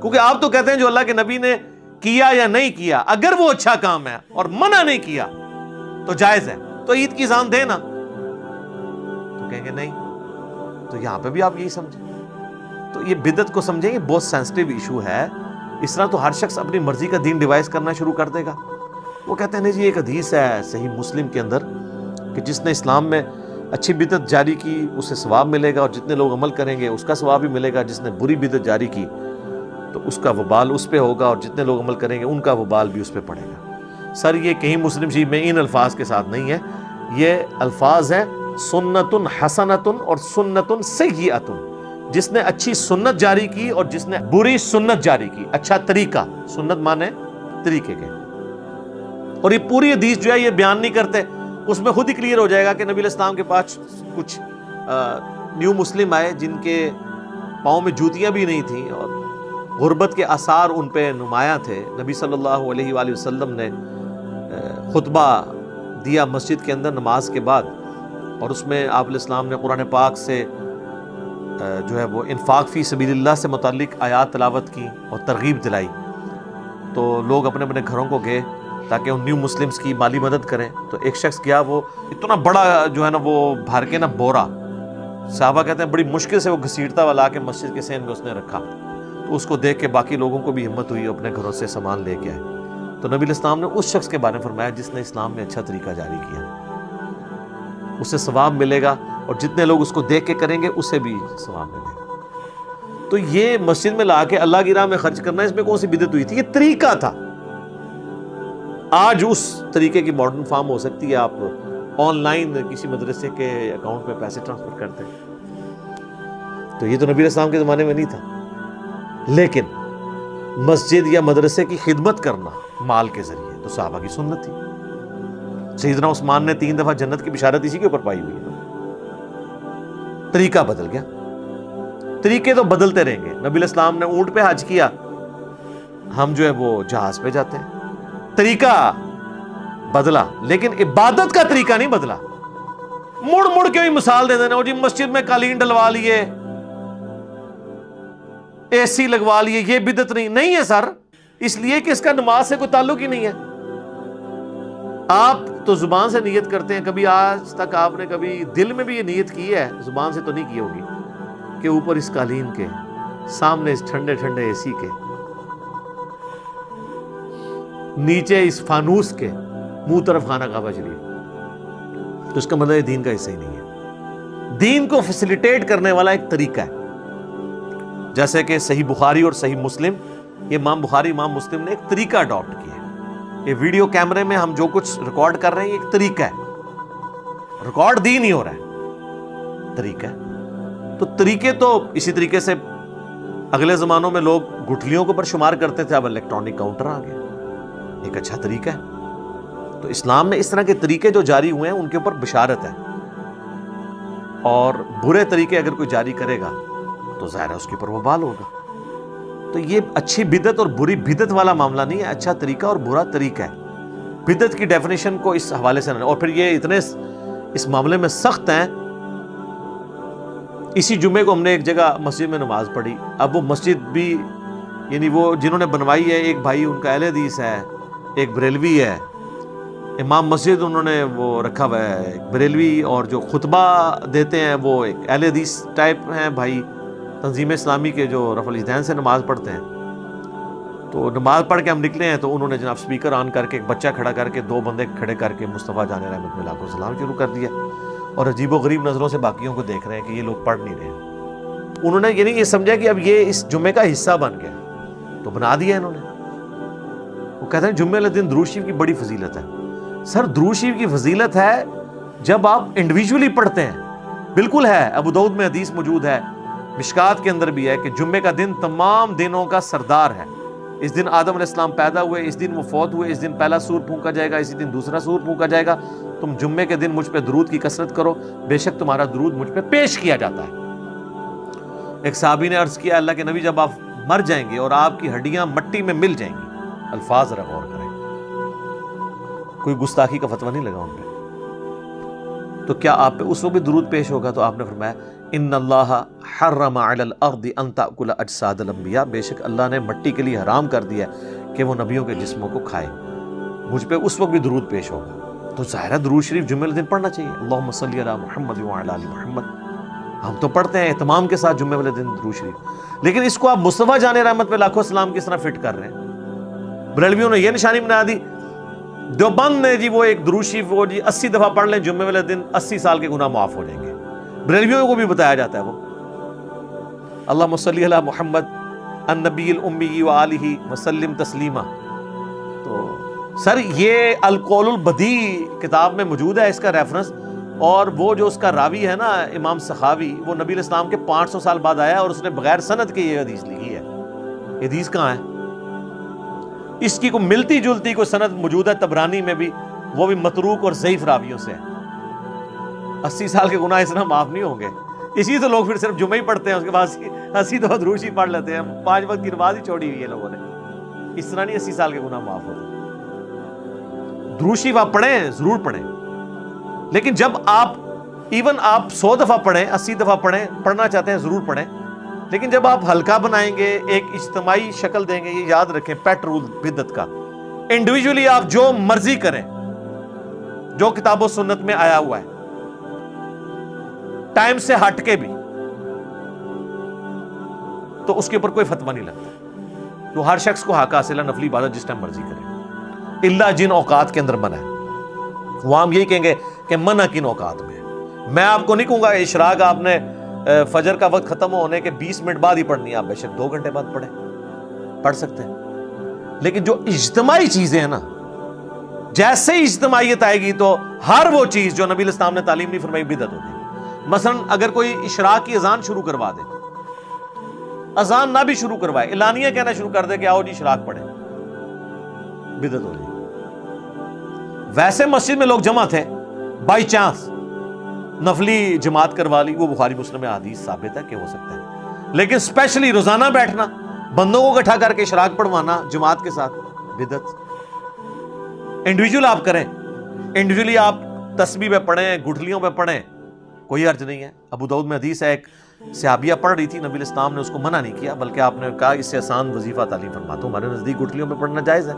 کیونکہ آپ تو کہتے ہیں جو اللہ کے نبی نے کیا یا نہیں کیا اگر وہ اچھا کام ہے اور منع نہیں کیا تو جائز ہے، تو عید کی اذان دینا. تو کہیں گے نہیں. تو یہاں پہ بھی آپ یہی سمجھیں. تو یہ بدعت کو سمجھیں یہ بہت سینسٹیو ایشو ہے. اس طرح تو ہر شخص اپنی مرضی کا دین ڈیوائز کرنا شروع کر دے گا. وہ کہتے ہیں نہیں جی ایک حدیث ہے صحیح مسلم کے اندر کہ جس نے اسلام میں اچھی بدعت جاری کی اسے ثواب ملے گا، اور جتنے لوگ عمل کریں گے اس کا ثواب بھی ملے گا۔ جس نے بری بدعت جاری کی تو اس کا وبال اس پہ ہوگا، اور جتنے لوگ عمل کریں گے ان کا وبال بھی اس پہ پڑے گا۔ سر یہ کہیں مسلم شریف میں ان الفاظ کے ساتھ نہیں ہے، یہ الفاظ ہیں سنت حسنۃ اور سنت سیئۃ۔ جس نے اچھی سنت جاری کی اور جس نے بری سنت جاری کی، اچھا طریقہ، سنت مانے طریقے کے۔ اور یہ پوری حدیث جو ہے یہ بیان نہیں کرتے، اس میں خود ہی کلیئر ہو جائے گا کہ نبی علیہ السلام کے پاس کچھ نیو مسلم آئے جن کے پاؤں میں جوتیاں بھی نہیں تھیں اور غربت کے آثار ان پہ نمایاں تھے۔ نبی صلی اللہ علیہ وآلہ وسلم نے خطبہ دیا مسجد کے اندر نماز کے بعد، اور اس میں آپ علیہ السلام نے قرآن پاک سے جو ہے وہ انفاق فی سبیل اللہ سے متعلق آیات تلاوت کی اور ترغیب دلائی۔ تو لوگ اپنے اپنے گھروں کو گئے تاکہ ان نیو مسلمز کی مالی مدد کریں۔ تو ایک شخص گیا، وہ اتنا بڑا جو ہے نا وہ بھر کے نا بورا، صحابہ کہتے ہیں بڑی مشکل سے وہ گھسیٹتا ہوا لا کے مسجد کے سین میں اس نے رکھا۔ تو اس کو دیکھ کے باقی لوگوں کو بھی ہمت ہوئی، اپنے گھروں سے سامان لے کے آئے۔ تو نبی علیہ السلام نے اس شخص کے بارے میں فرمایا جس نے اسلام میں اچھا طریقہ جاری کیا، اسے ثواب ملے گا، اور جتنے لوگ اس کو دیکھ کے کریں گے اسے بھی ثواب ملے گا۔ تو یہ مسجد میں لا کے اللہ کی راہ میں خرچ کرنا، اس میں کون سی بدعت ہوئی تھی؟ یہ طریقہ تھا۔ آج اس طریقے کی ماڈرن فارم ہو سکتی ہے، آپ آن لائن کسی مدرسے کے اکاؤنٹ میں پیسے ٹرانسفر کرتے ہیں۔ تو یہ تو نبی علیہ السلام کے زمانے میں نہیں تھا، لیکن مسجد یا مدرسے کی خدمت کرنا مال کے ذریعے تو صحابہ کی سنت تھی۔ سیدنا عثمان نے 3 دفعہ جنت کی بشارت اسی کے اوپر پائی ہوئی ہے۔ طریقہ بدل گیا، طریقے تو بدلتے رہیں گے۔ نبی علیہ السلام نے اونٹ پہ حج کیا، ہم جو ہے وہ جہاز پہ جاتے ہیں۔ طریقہ بدلا لیکن عبادت کا طریقہ نہیں بدلا۔ مڑ مڑ کے بھی مثال دے دینا، جی مسجد میں قالین ڈلوا لیے، اے سی لگوا لیے، یہ بدعت نہیں ہے سر، اس لیے کہ اس کا نماز سے کوئی تعلق ہی نہیں ہے۔ آپ تو زبان سے نیت کرتے ہیں، کبھی آج تک آپ نے کبھی دل میں بھی یہ نیت کی ہے، زبان سے تو نہیں کی ہوگی، کہ اوپر اس قالین کے، سامنے اس ٹھنڈے ٹھنڈے اے سی کے، نیچے اس فانوس کے، منہ طرف خانہ کعبہ شریف، تو اس کا مطلب دین کا حصہ ہی نہیں ہے۔ دین کو فیسیلیٹیٹ کرنے والا ایک طریقہ ہے، جیسے کہ صحیح بخاری اور صحیح مسلم، یہ امام بخاری امام مسلم نے ایک طریقہ اڈاپٹ کیا ہے۔ یہ ویڈیو کیمرے میں ہم جو کچھ ریکارڈ کر رہے ہیں یہ ایک طریقہ ہے، ریکارڈ دین نہیں ہو رہا ہے، طریقہ ہے۔ تو طریقے تو اسی طریقے سے اگلے زمانوں میں لوگ گٹھلیوں کو پر شمار کرتے تھے، اب الیکٹرانک کاؤنٹر آ گیا، ایک اچھا طریقہ ہے۔ تو اسلام میں اس طرح کے طریقے جو جاری ہوئے ہیں ان کے اوپر بشارت ہے، اور برے طریقے اگر کوئی جاری کرے گا تو ظاہر ہے اس کے اوپر وبال ہوگا۔ تو یہ اچھی بدعت اور بری بدعت والا معاملہ نہیں ہے، اچھا طریقہ اور برا طریقہ ہے۔ بدعت کی ڈیفینیشن کو اس حوالے سے، اور پھر یہ اتنے اس معاملے میں سخت ہیں۔ اسی جمعے کو ہم نے ایک جگہ مسجد میں نماز پڑھی، اب وہ مسجد بھی یعنی وہ جنہوں نے بنوائی ہے، ایک بھائی ان کا اہل حدیث ہے، ایک بریلوی ہے، امام مسجد انہوں نے وہ رکھا ہوا ہے ایک بریلوی، اور جو خطبہ دیتے ہیں وہ ایک اہل حدیث ٹائپ ہیں بھائی، تنظیم اسلامی کے جو رفع الیدین سے نماز پڑھتے ہیں۔ تو نماز پڑھ کے ہم نکلے ہیں تو انہوں نے جناب سپیکر آن کر کے ایک بچہ کھڑا کر کے 2 بندے کھڑے کر کے مصطفیٰ جان رحمت میں لاکھوں سلام شروع کر دیا، اور عجیب و غریب نظروں سے باقیوں کو دیکھ رہے ہیں کہ یہ لوگ پڑھ نہیں رہے ہیں۔ انہوں نے یعنی یہ سمجھا کہ اب یہ اس جمعے کا حصہ بن گیا، تو بنا دیا انہوں نے۔ وہ کہتے ہیں جمعے والے دن درود شریف کی بڑی فضیلت ہے۔ سر درود شریف کی فضیلت ہے جب آپ انڈیویجولی پڑھتے ہیں، بالکل ہے، ابو داؤد میں حدیث موجود ہے، مشکات کے اندر بھی ہے کہ جمعے کا دن تمام دنوں کا سردار ہے۔ اس دن آدم علیہ السلام پیدا ہوئے، اس دن وہ فوت ہوئے، اس دن پہلا سور پھونکا جائے گا، اسی دن دوسرا سور پھونکا جائے گا۔ تم جمعے کے دن مجھ پہ درود کی کثرت کرو، بے شک تمہارا درود مجھ پہ پیش کیا جاتا ہے۔ ایک صحابی نے عرض کیا، اللہ کے نبی جب آپ مر جائیں گے اور آپ کی ہڈیاں مٹی میں مل جائیں گی، الفاظ ذرا غور کریں، کوئی گستاخی کا فتویٰ نہیں لگا ان پہ، تو کیا آپ پہ اس وقت بھی درود پیش ہوگا؟ تو آپ نے فرمایا ان اللہ حرم علی الارض ان تاکل اجساد الانبیاء، بے شک اللہ نے مٹی کے لیے حرام کر دیا کہ وہ نبیوں کے جسموں کو کھائے، مجھ پہ اس وقت بھی درود پیش ہوگا۔ تو ظاہر درود شریف جمعے والے دن پڑھنا چاہیے، اللہم صلی علی محمد وعلی آل محمد، ہم تو پڑھتے ہیں اہتمام کے ساتھ جمعے والے دن درود شریف، لیکن اس کو آپ مصطفیٰ جان رحمت پہ لاکھوں سلام کس طرح فٹ کر رہے ہیں؟ بریلویوں نے یہ نشانی بنا دی دیوبند نے جی وہ ایک درود شریف وہ جی 80 دفعہ پڑھ لیں جمعے والے دن 80 سال کے گناہ معاف ہو جائیں گے. بریلویوں کو بھی بتایا جاتا ہے وہ اللہم صلی علی محمد النبی الامی وآلہ وسلم تسلیما. تو سر یہ القول البدیع کتاب میں موجود ہے اس کا ریفرنس, اور وہ جو اس کا راوی ہے نا امام سخاوی, وہ نبی علیہ السلام کے 500 سال بعد آیا اور اس نے بغیر سند کے یہ حدیث لکھی ہے. یہ حدیث کہاں ہے؟ اس کی کوئی ملتی جلتی کوئی سند موجود ہے طبرانی میں بھی, وہ بھی متروک اور ضعیف راویوں سے ہے. 80 سال کے گناہ اس طرح معاف نہیں ہوں گے. اسی تو لوگ پھر صرف جمعہ ہی پڑھتے ہیں, اس کے بعد 80 دفعہ درود شریف پڑھ لیتے ہیں. 5 وقت کی نماز ہی چھوڑی ہوئی ہے لوگوں نے. اس طرح نہیں 80 سال کے گناہ معاف ہوتے. درود شریف آپ پڑھیں, ضرور پڑھیں, لیکن جب آپ ایون آپ 100 دفعہ پڑھیں, 80 دفعہ پڑھیں, پڑھنا چاہتے ہیں ضرور پڑھیں, لیکن جب آپ ہلکا بنائیں گے, ایک اجتماعی شکل دیں گے, یہ یاد رکھیں پیٹ رول بدعت کا. انڈیویجولی آپ جو مرضی کریں, جو کتاب و سنت میں آیا ہوا ہے, ٹائم سے ہٹ کے بھی, تو اس کے اوپر کوئی فتویٰ نہیں لگتا. تو ہر شخص کو حق حاصل ہے نفلی عبادت جس ٹائم مرضی کرے, اللہ جن اوقات کے اندر منع ہے. وہ ہم یہی کہیں گے کہ منع کن اوقات میں. میں آپ کو نہیں کہوں گا اشراق آپ نے فجر کا وقت ختم ہونے کے 20 منٹ بعد ہی پڑھنی ہے, آپ بے شک 2 گھنٹے بعد پڑھ سکتے ہیں. لیکن جو اجتماعی چیزیں ہیں نا, جیسے ہی اجتماعیت آئے گی تو ہر وہ چیز جو نبی علیہ السلام نے تعلیم نہیں فرمائی بدعت ہو جائے گی. مثلا اگر کوئی اشراق کی اذان شروع کروا دے, اذان نہ بھی شروع کروائے, اعلانیہ کہنا شروع کر دے کہ آؤ جی اشراق پڑھیں, بدعت ہو جائے گی. ویسے مسجد میں لوگ جمع تھے, بائی چانس نفلی جماعت کروا لی, وہ بخاری مسلم میں حدیث ثابت ہے کہ ہو سکتا ہے. لیکن اسپیشلی روزانہ بیٹھنا, بندوں کو اکٹھا کر کے اشراق پڑھوانا جماعت کے ساتھ, بدعت. انڈیویجول آپ کریں, انڈیویجولی آپ تسبیح پہ پڑھیں, گٹھلیوں پہ پڑھیں, کوئی حرج نہیں ہے. ابو داؤد میں حدیث ہے, ایک صحابیہ پڑھ رہی تھی, نبی علیہ السلام نے اس کو منع نہیں کیا, بلکہ آپ نے کہا اس سے آسان وظیفہ تعلیم فرما دو. ہمارے نزدیک گٹھلیوں پہ پڑھنا جائز ہے,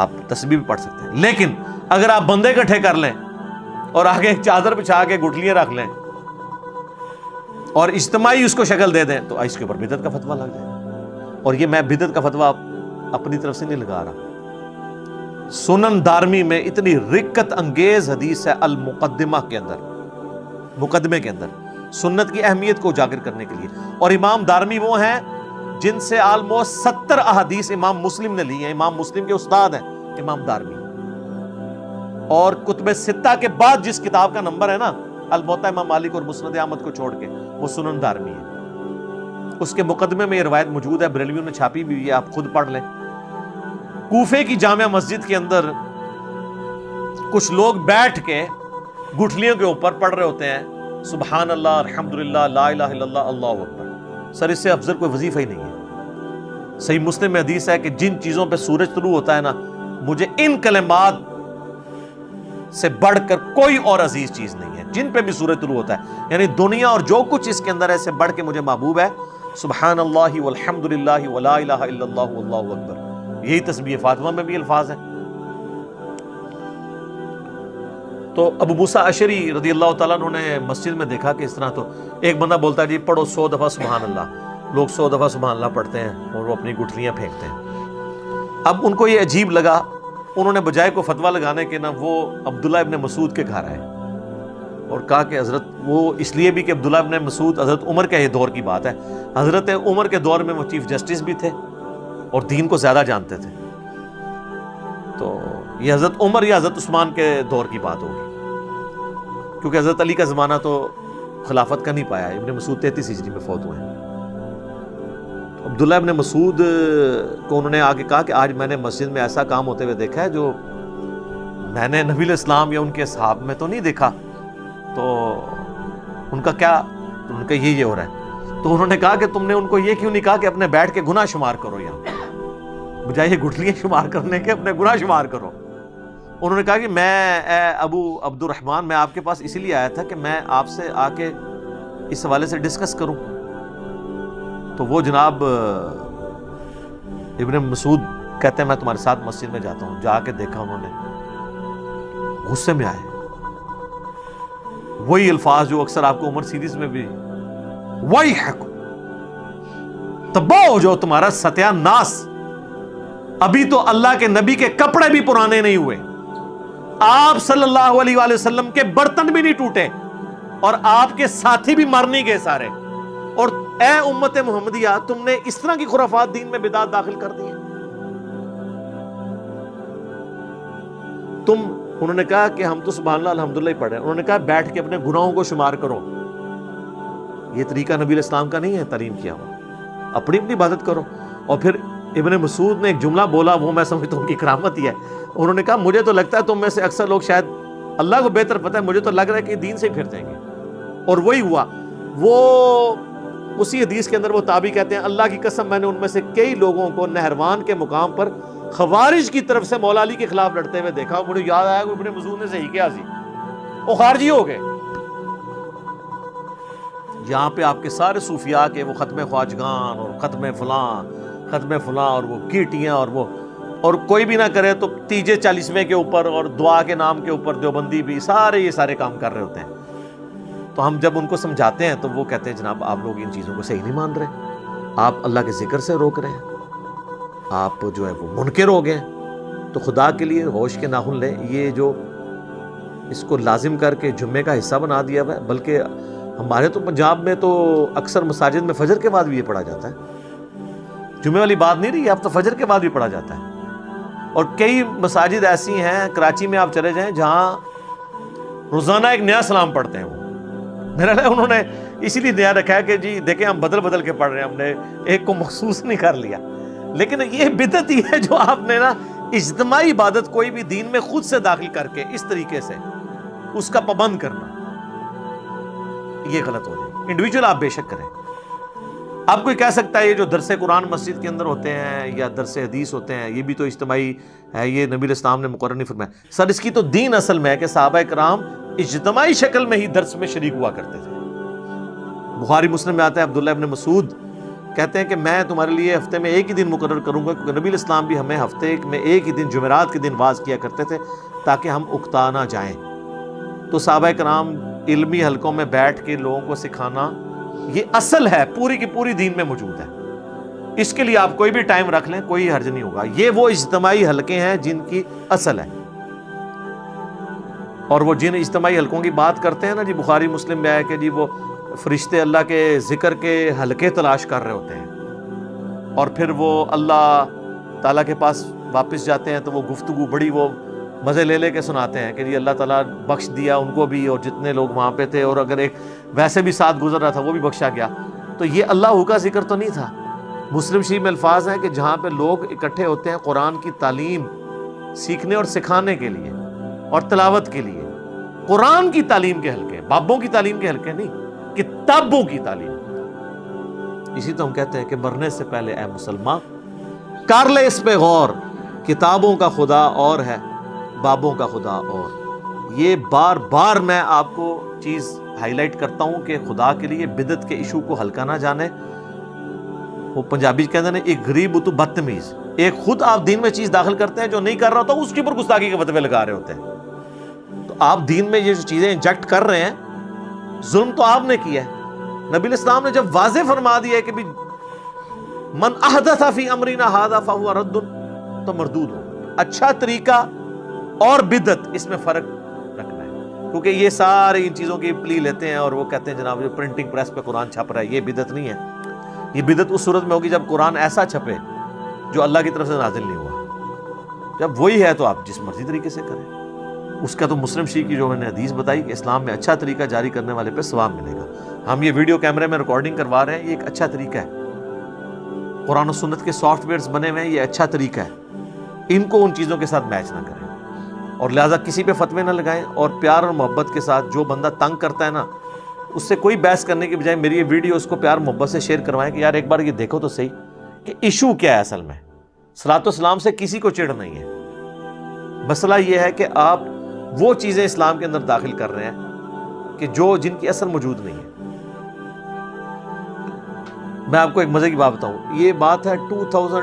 آپ تسبیح بھی پڑھ سکتے ہیں. لیکن اگر آپ بندے اکٹھے کر لیں اور آگے ایک چادر بچھا کے گٹھلیاں رکھ لیں اور اجتماعی اس کو شکل دے دیں, تو اس کے اوپر بدعت کا فتویٰ لگ جائے. اور یہ میں بدعت کا فتویٰ اپنی طرف سے نہیں لگا رہا. سنن دارمی میں اتنی رکت انگیز حدیث ہے المقدمہ کے اندر, مقدمے کے اندر, سنت کی اہمیت کو اجاگر کرنے کے لیے. اور امام دارمی وہ ہیں جن سے آلموسٹ 70 احادیث امام مسلم نے لی ہیں. امام مسلم کے استاد ہیں امام دارمی. اور کتب ستہ کے بعد جس کتاب کا نمبر ہے نا, الموطا امام مالک اور مسند احمد کو چھوڑ کے, وہ سنن دارمی ہے. اس کے مقدمے میں یہ روایت موجود ہے, بریلویوں نے چھاپی بھی ہے, آپ خود پڑھ لیں. کوفے کی جامع مسجد کے اندر کچھ لوگ بیٹھ کے گٹھلیوں کے اوپر پڑھ رہے ہوتے ہیں سبحان اللہ, الحمدللہ, لا الہ الا اللہ, اللہ اکبر. سر اس سے افضل کوئی وظیفہ ہی نہیں ہے. صحیح مسلم میں حدیث ہے کہ جن چیزوں پہ سورج طلوع ہوتا ہے نا, مجھے ان کلمات سے بڑھ کر کوئی اور عزیز چیز نہیں ہے. جن پہ بھی سورج طلوع ہوتا ہے, یعنی دنیا اور جو کچھ اس کے اندر ہے, سے بڑھ کے مجھے محبوب ہے سبحان اللہ والحمدللہ ولا الہ الا اللہ واللہ اکبر. یہی تسبیح فاطمہ میں بھی الفاظ ہیں. تو ابو موسیٰ اشعری رضی اللہ تعالیٰ عنہ نے مسجد میں دیکھا کہ اس طرح, تو ایک بندہ بولتا ہے جی پڑھو 100 دفعہ سبحان اللہ. لوگ 100 دفعہ سبحان اللہ پڑھتے ہیں اور وہ اپنی گٹھلیاں پھینکتے ہیں. اب ان کو یہ عجیب لگا, انہوں نے بجائے کو فتویٰ لگانے کے نا, وہ عبداللہ ابن مسعود کے گھر آئے اور کہا کہ حضرت, وہ اس لیے بھی کہ عبداللہ ابن مسعود حضرت عمر کے دور کی بات ہے, حضرت عمر کے دور میں وہ چیف جسٹس بھی تھے اور دین کو زیادہ جانتے تھے. تو یہ حضرت عمر یا حضرت عثمان کے دور کی بات ہوگی, کیونکہ حضرت علی کا زمانہ تو خلافت کا نہیں پایا. ابن مسعود 33 ہجری میں فوت ہوئے ہیں. عبداللہ ابن مسعود کو انہوں نے آگے کہا کہ آج میں نے مسجد میں ایسا کام ہوتے ہوئے دیکھا ہے جو میں نے نبی علیہ السلام یا ان کے صحاب میں تو نہیں دیکھا. تو ان کا کیا, ان کا یہ ہو رہا ہے. تو انہوں نے کہا کہ تم نے ان کو یہ کیوں نہیں کہا کہ اپنے بیٹھ کے گناہ شمار کرو, یہاں بجائے یہ گٹھلیاں شمار کرنے کے اپنے گناہ شمار کرو. انہوں نے کہا کہ میں ابو عبد الرحمن, میں آپ کے پاس اسی لیے آیا تھا کہ میں آپ سے آ کے اس حوالے سے ڈسکس کروں. تو وہ جناب ابن مسعود کہتے ہیں میں تمہارے ساتھ مسجد میں جاتا ہوں. جا کے دیکھا انہوں نے, غصے میں آئے. وہی الفاظ جو اکثر آپ کو عمر سیریز میں بھی, وہی حق تباہ ہو جو تمہارا ستیہ ناس, ابھی تو اللہ کے نبی کے کپڑے بھی پرانے نہیں ہوئے، آپ صلی اللہ علیہ وآلہ وسلم کے برتن بھی نہیں ٹوٹے، اور آپ کے ساتھی بھی مر نہیں گئے سارے، اور اے امت محمدیہ تم نے اس طرح کی خرافات دین میں بدعت داخل کر دی ہیں۔ انہوں نے کہا کہ ہم تو سبحان اللہ الحمدللہ ہی پڑھ رہے ہیں، انہوں نے کہا بیٹھ کے اپنے گناہوں کو شمار کرو، یہ طریقہ نبی علیہ السلام کا نہیں ہے تعلیم کیا ہوا، اپنی عبادت کرو۔ اور پھر ابن مسعود نے ایک جملہ بولا، وہ میں سمجھتا ہوں ان کی کرامت ہی ہے، انہوں نے کہا مجھے تو لگتا ہے تم میں سے اکثر لوگ، شاید اللہ کو بہتر پتہ ہے، مجھے تو لگ رہا ہے کہ دین سے ہی پھر جائیں گے، اور وہی ہوا۔ وہ اسی حدیث کے اندر وہ تابعی کہتے ہیں اللہ کی قسم میں نے ان میں سے کئی لوگوں کو نہروان کے مقام پر خوارج کی طرف سے مولا علی کے خلاف لڑتے ہوئے دیکھا، مجھے یاد آیا کہ ابن مسعود نے صحیح کیا سی، وہ خارجی ہو گئے۔ یہاں پہ آپ کے سارے صوفیاء کے وہ ختم خواجگان اور ختم فلاں اور وہ کیٹیاں اور کوئی بھی نہ کرے تو تیجے 40ویں کے اوپر اور دعا کے نام کے اوپر دیوبندی بھی یہ سارے کام کر رہے ہوتے ہیں۔ تو ہم جب ان کو سمجھاتے ہیں تو وہ کہتے ہیں جناب آپ لوگ ان چیزوں کو صحیح نہیں مان رہے، آپ اللہ کے ذکر سے روک رہے ہیں، آپ جو ہے وہ منکر ہو گئے ہیں۔ تو خدا کے لیے ہوش کے ناخن لیں، یہ جو اس کو لازم کر کے جمعے کا حصہ بنا دیا ہوا ہے، بلکہ ہمارے تو پنجاب میں تو اکثر مساجد میں فجر کے بعد بھی یہ پڑھا جاتا ہے، جمعے والی بات نہیں رہی، اب تو فجر کے بعد بھی پڑھا جاتا ہے۔ اور کئی مساجد ایسی ہیں، کراچی میں آپ چلے جائیں، جہاں روزانہ ایک نیا سلام پڑھتے ہیں۔ وہ میرا خیال انہوں نے اسی لیے نیا رکھا ہے کہ جی دیکھیں ہم بدل کے پڑھ رہے ہیں، ہم نے ایک کو مخصوص نہیں کر لیا۔ لیکن یہ بدعت ہی ہے جو آپ نے نا اجتماعی عبادت کوئی بھی دین میں خود سے داخل کر کے اس طریقے سے اس کا پابند کرنا، یہ غلط ہو جائے۔ انڈیویجول آپ بے شک کریں۔ آپ کوئی کہہ سکتا ہے یہ جو درس قرآن مسجد کے اندر ہوتے ہیں یا درس حدیث ہوتے ہیں یہ بھی تو اجتماعی ہے، یہ نبی علیہ السلام نے مقرر نہیں فرمایا۔ سر اس کی تو دین اصل میں ہے کہ صحابہ کرام اجتماعی شکل میں ہی درس میں شریک ہوا کرتے تھے۔ بخاری مسلم میں آتا ہے عبداللہ ابن مسعود کہتے ہیں کہ میں تمہارے لیے ہفتے میں ایک ہی دن مقرر کروں گا، کیونکہ نبی علیہ السلام بھی ہمیں ہفتے میں ایک ہی دن جمعرات کے دن واعظ کیا کرتے تھے تاکہ ہم اکتا نہ جائیں۔ تو صحابہ کرام علمی حلقوں میں بیٹھ کے لوگوں کو سکھانا یہ اصل ہے، پوری کی پوری دین میں موجود ہے۔ اس کے لیے آپ کوئی بھی ٹائم رکھ لیں، کوئی حرج نہیں ہوگا۔ یہ وہ اجتماعی حلقے ہیں جن کی اصل ہے، اور وہ جن اجتماعی حلقوں کی بات کرتے ہیں نا جی، بخاری مسلم میں ہے کہ جی وہ فرشتے اللہ کے ذکر کے حلقے تلاش کر رہے ہوتے ہیں، اور پھر وہ اللہ تعالیٰ کے پاس واپس جاتے ہیں تو وہ گفتگو بڑی وہ مزے لے کے سناتے ہیں کہ جی اللہ تعالیٰ بخش دیا ان کو بھی اور جتنے لوگ وہاں پہ تھے، اور اگر ایک ویسے بھی ساتھ گزر رہا تھا وہ بھی بخشا گیا۔ تو یہ اللہ کا ذکر تو نہیں تھا۔ مسلم شریف میں الفاظ ہیں کہ جہاں پہ لوگ اکٹھے ہوتے ہیں قرآن کی تعلیم سیکھنے اور سکھانے کے لیے اور تلاوت کے لیے، قرآن کی تعلیم کے حلقے، بابوں کی تعلیم کے حلقے نہیں، کتابوں کی تعلیم۔ اسی تو ہم کہتے ہیں کہ مرنے سے پہلے اے مسلمان کر لے اس پہ غور، کتابوں کا خدا اور ہے، بابوں کا خدا اور۔ یہ بار بار میں آپ کو چیز ہائی لائٹ کرتا ہوں کہ خدا کے لیے بدعت کے ایشو کو ہلکا نہ جانے۔ وہ پنجابی کہتے ہیں ایک غریب تو بدتمیز، ایک خود آپ دین میں چیز داخل کرتے ہیں جو نہیں کر رہا ہوتا، اس کے اوپر گستاخی کے فتوے لگا رہے ہوتے ہیں۔ تو آپ دین میں یہ جو چیزیں انجیکٹ کر رہے ہیں، ظلم تو آپ نے کیا ہے۔ نبی علیہ السلام نے جب واضح فرما دیا ہے کہ بھی من احدث فی امرنا ھذا فہو رد، تو مردود ہو۔ اچھا طریقہ اور بدعت اس میں فرق رکھنا ہے، کیونکہ یہ سارے ان چیزوں کی پلی لیتے ہیں اور وہ کہتے ہیں جناب یہ پرنٹنگ پریس پہ قرآن چھپ رہا ہے، یہ بدعت نہیں ہے۔ یہ بدعت اس صورت میں ہوگی جب قرآن ایسا چھپے جو اللہ کی طرف سے نازل نہیں ہوا۔ جب وہی ہے تو آپ جس مرضی طریقے سے کریں۔ اس کا تو مسلم شریف کی جو میں نے حدیث بتائی کہ اسلام میں اچھا طریقہ جاری کرنے والے پہ ثواب ملے گا۔ ہم یہ ویڈیو کیمرے میں ریکارڈنگ کروا رہے ہیں، یہ ایک اچھا طریقہ ہے۔ قرآن و سنت کے سافٹ ویئرز بنے ہوئے ہیں، یہ اچھا طریقہ ہے۔ ان کو ان چیزوں کے ساتھ میچ نہ کریں، اور لہٰذا کسی پہ فتوے نہ لگائیں، اور پیار اور محبت کے ساتھ جو بندہ تنگ کرتا ہے نا، اس سے کوئی بحث کرنے کے بجائے میری یہ ویڈیو اس کو پیار محبت سے شیئر کروائیں کہ یار ایک بار یہ دیکھو تو صحیح کہ ایشو کیا ہے اصل میں۔ صلاۃ و سلام سے کسی کو چڑ نہیں ہے، مسئلہ یہ ہے کہ آپ وہ چیزیں اسلام کے اندر داخل کر رہے ہیں کہ جن کی اصل موجود نہیں ہے۔ میں آپ کو ایک مزے کی بات بتاؤں، یہ بات ہے 2000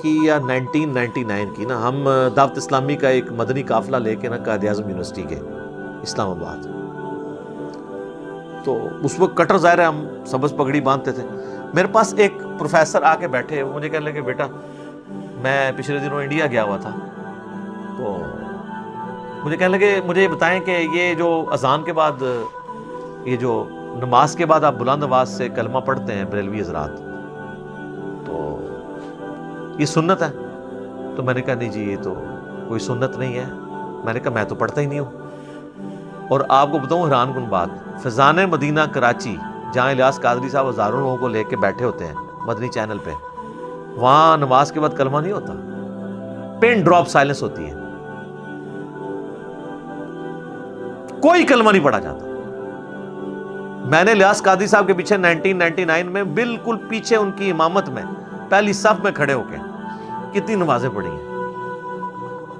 کی یا 1999 کی نا، ہم دعوت اسلامی کا ایک مدنی قافلہ لے کے نا قائد اعظم یونیورسٹی کے اسلام آباد، تو اس وقت کٹر ظاہر ہے ہم سبز پگڑی باندھتے تھے۔ میرے پاس ایک پروفیسر آ کے بیٹھے، مجھے کہنے لگے بیٹا میں پچھلے دنوں انڈیا گیا ہوا تھا، تو مجھے کہنے لگے مجھے یہ بتائیں کہ یہ جو اذان کے بعد، یہ جو نماز کے بعد آپ بلند آواز سے کلمہ پڑھتے ہیں بریلوی حضرات، تو یہ سنت ہے؟ تو میں نے کہا نہیں جی یہ تو کوئی سنت نہیں ہے. میں نے کہا میں تو پڑھتا ہی نہیں ہوں. اور آپ کو بتاؤں حیران کن بات، فیضان مدینہ کراچی جہاں الیاس قادری صاحب ہزاروں لوگوں کو لے کے بیٹھے ہوتے ہیں مدنی چینل پہ، وہاں نماز کے بعد کلمہ نہیں ہوتا، پن ڈراپ سائلنس ہوتی ہے، کوئی کلمہ نہیں پڑھا جاتا. میں نے الیاس قادری صاحب کے پیچھے 1999 میں بالکل پیچھے ان کی امامت میں پہلی صف میں کھڑے ہو کے کتنی نمازیں پڑھی ہیں.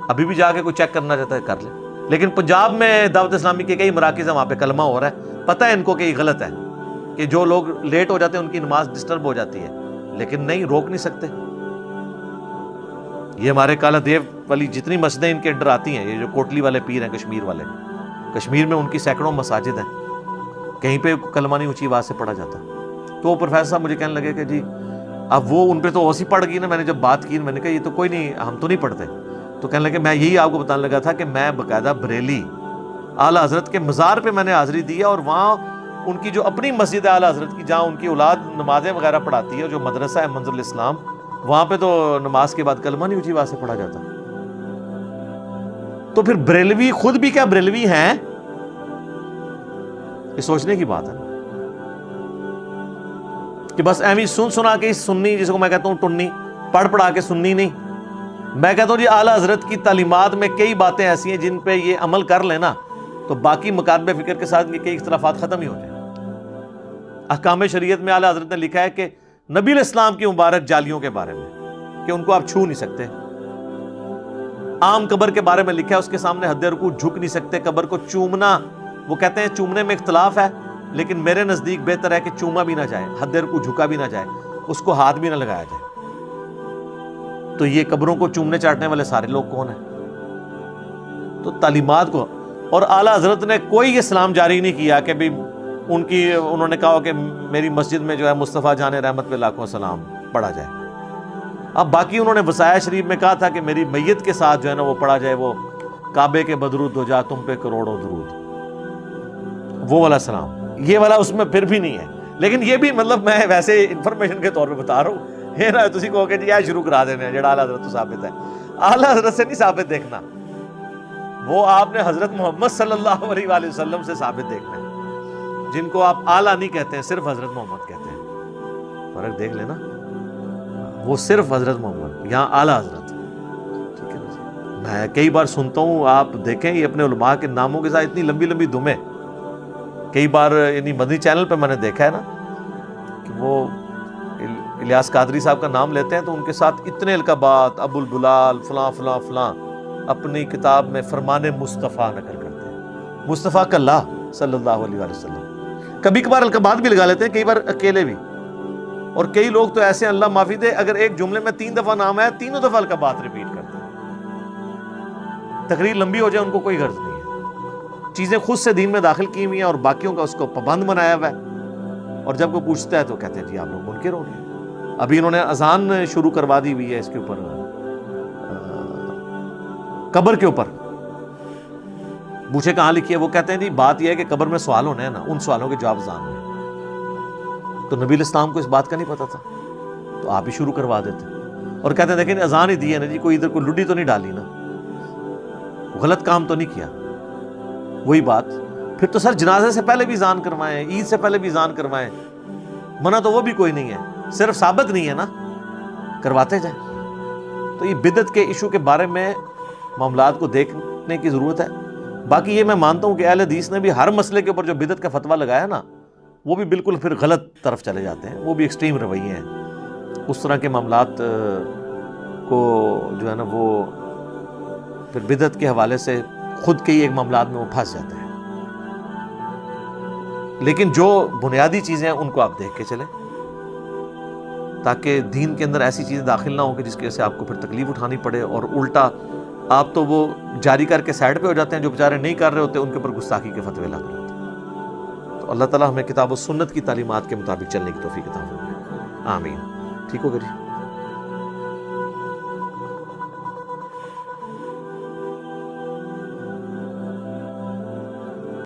ابھی بھی جا کے کوئی چیک کرنا چاہتا ہے کر لے. لیکن پنجاب میں دعوت اسلامی کے کئی مراکز ہیں، وہاں پہ کلمہ ہو رہا ہے، پتہ ہے ان کو کہ یہ غلط ہے، کہ جو لوگ لیٹ ہو جاتے ہیں ان کی نماز ڈسٹرب ہو جاتی ہے، لیکن نہیں، روک نہیں سکتے. یہ ہمارے کالا دیو والی جتنی مسجدیں ان کے انڈر آتی ہیں، یہ جو کوٹلی والے پیر ہیں کشمیر والے، کشمیر میں ان کی سینکڑوں مساجد ہیں، کہیں پہ کلمہ نہیں اونچی آواز سے پڑھا جاتا. تو وہ پروفیسر صاحب مجھے کہنے لگے کہ جی اب وہ ان پہ تو اوسی پڑ گئی نا. میں نے جب بات کی میں نے کہا یہ تو کوئی نہیں، ہم تو نہیں پڑھتے. تو کہنے لگے میں یہی آپ کو بتانے لگا تھا کہ میں باقاعدہ بریلی اعلیٰ حضرت کے مزار پہ میں نے حاضری دی ہے، اور وہاں ان کی جو اپنی مسجد ہے اعلیٰ حضرت کی، جہاں ان کی اولاد نمازیں وغیرہ پڑھاتی ہے، جو مدرسہ ہے منظر الاسلام، وہاں پہ تو نماز کے بعد کلمہ نہیں اونچی آواز سے پڑھا جاتا. تو پھر بریلوی خود بھی کیا بریلوی ہیں؟ یہ سوچنے کی بات ہے کہ بس ایویں سن سنا کے سننی، جس کو میں کہتا ہوں ٹنی، پڑھ پڑھا کے سننی نہیں. میں کہتا ہوں جی اعلیٰ حضرت کی تعلیمات میں کئی باتیں ایسی ہیں جن پہ یہ عمل کر لینا تو باقی مکاتب فکر کے ساتھ یہ کئی اختلافات ختم ہی ہو جائیں. احکام شریعت میں اعلیٰ حضرت نے لکھا ہے کہ نبی علیہ السلام کی مبارک جالیوں کے بارے میں کہ ان کو آپ چھو نہیں سکتے. عام قبر کے بارے میں لکھا ہے اس کے سامنے حد رکوع جھک نہیں سکتے. قبر کو چومنا، وہ کہتے ہیں چومنے میں اختلاف ہے، لیکن میرے نزدیک بہتر ہے کہ چوما بھی نہ جائے، حد رکوع جھکا بھی نہ جائے، اس کو ہاتھ بھی نہ لگایا جائے. تو یہ قبروں کو چومنے چاٹنے والے سارے لوگ کون ہیں؟ تو تعلیمات کو، اور اعلیٰ حضرت نے کوئی اسلام جاری نہیں کیا کہ بھی انہوں نے کہا کہ میری مسجد میں جو ہے مصطفیٰ جان رحمت پہ لاکھوں سلام پڑھا جائے. اب باقی انہوں نے وصایا شریف میں کہا تھا کہ میری میت کے ساتھ جو ہے نا وہ پڑھا جائے، وہ کعبے کے بدرود ہو جا تم پہ کروڑوں درود، وہ والا سلام. یہ والا اس میں پھر بھی نہیں ہے. لیکن یہ بھی مطلب میں ویسے انفارمیشن کے طور پہ بتا رہا ہوں، یہ نہ تسی کہو کہ جی یہ شروع کرا دینے ہیں جڑا اعلیٰ حضرت تو ثابت ہے. اعلیٰ حضرت سے نہیں ثابت دیکھنا، وہ آپ نے حضرت محمد صلی اللہ علیہ وآلہ وسلم سے ثابت دیکھنا ہے، جن کو آپ اعلیٰ نہیں کہتے ہیں، صرف حضرت محمد کہتے ہیں. فرق دیکھ لینا، وہ صرف حضرت محمد، یہاں اعلیٰ حضرت. ٹھیک ہے نا جی. میں کئی بار سنتا ہوں، آپ دیکھیں یہ اپنے علماء کے ناموں کے ساتھ اتنی لمبی لمبی دمیں، کئی بار یعنی مدنی چینل پہ میں نے دیکھا ہے نا کہ وہ الیاس قادری صاحب کا نام لیتے ہیں تو ان کے ساتھ اتنے القابات، ابو البلال فلاں فلاں فلاں، اپنی کتاب میں فرمان مصطفیٰ نقل کرتے ہیں، مصطفیٰ کلّہ صلی اللہ علیہ وآلہ وسلم. کبھی کبھار القابات بھی لگا لیتے ہیں، کئی بار اکیلے بھی. اور کئی لوگ تو ایسے ہیں، اللہ معافی دے، اگر ایک جملے میں 3 دفعہ نام ہے، تینوں دفعہ القابات ریپیٹ کرتے ہیں. تقریر لمبی ہو جائے ان کو کوئی غرض نہیں ہے، چیزیں خود سے دین میں داخل کی ہوئی ہیں اور باقیوں کا اس کو پابند بنایا ہوا ہے. اور جب کوئی پوچھتا ہے تو کہتے ہیں جی آپ لوگ منکر ہو گئے. ابھی انہوں نے اذان شروع کروا دی ہوئی ہے اس کے اوپر، قبر کے اوپر پوچھے کہاں لکھی ہے، وہ کہتے ہیں جی بات یہ ہے کہ قبر میں سوال ہونے ہیں نا، ان سوالوں کے جواب اذان میں. تو نبی علیہ السلام کو اس بات کا نہیں پتا تھا تو آپ ہی شروع کروا دیتے، اور کہتے ہیں دیکھیں اذان ہی دی ہے نا جی، کوئی ادھر کوئی لڈی تو نہیں ڈالی نا، غلط کام تو نہیں کیا. وہی بات پھر تو سر جنازے سے پہلے بھی اذان کروائیں، عید سے پہلے بھی اذان کروائیں، منع تو وہ بھی کوئی نہیں ہے، صرف ثابت نہیں ہے نا، کرواتے جائیں. تو یہ بدعت کے ایشو کے بارے میں معاملات کو دیکھنے کی ضرورت ہے. باقی یہ میں مانتا ہوں کہ اہل حدیث نے بھی ہر مسئلے کے اوپر جو بدعت کا فتویٰ لگایا نا، وہ بھی بالکل پھر غلط طرف چلے جاتے ہیں، وہ بھی ایکسٹریم رویے ہیں. اس طرح کے معاملات کو جو ہے نا وہ پھر بدعت کے حوالے سے خود کے ہی ایک معاملات میں وہ پھنس جاتے ہیں. لیکن جو بنیادی چیزیں ہیں ان کو آپ دیکھ کے چلیں، تاکہ دین کے اندر ایسی چیزیں داخل نہ ہوں کہ جس کی وجہ سے آپ کو پھر تکلیف اٹھانی پڑے، اور الٹا آپ تو وہ جاری کر کے سائڈ پہ ہو جاتے ہیں، جو بیچارے نہیں کر رہے ہوتے ان کے اوپر گستاخی کے فتوے لگ رہے ہوتے ہیں. تو اللہ تعالیٰ ہمیں کتاب و سنت کی تعلیمات کے مطابق چلنے کی توفیق عطا فرمائے. آمین. ٹھیک ہو گیا جی.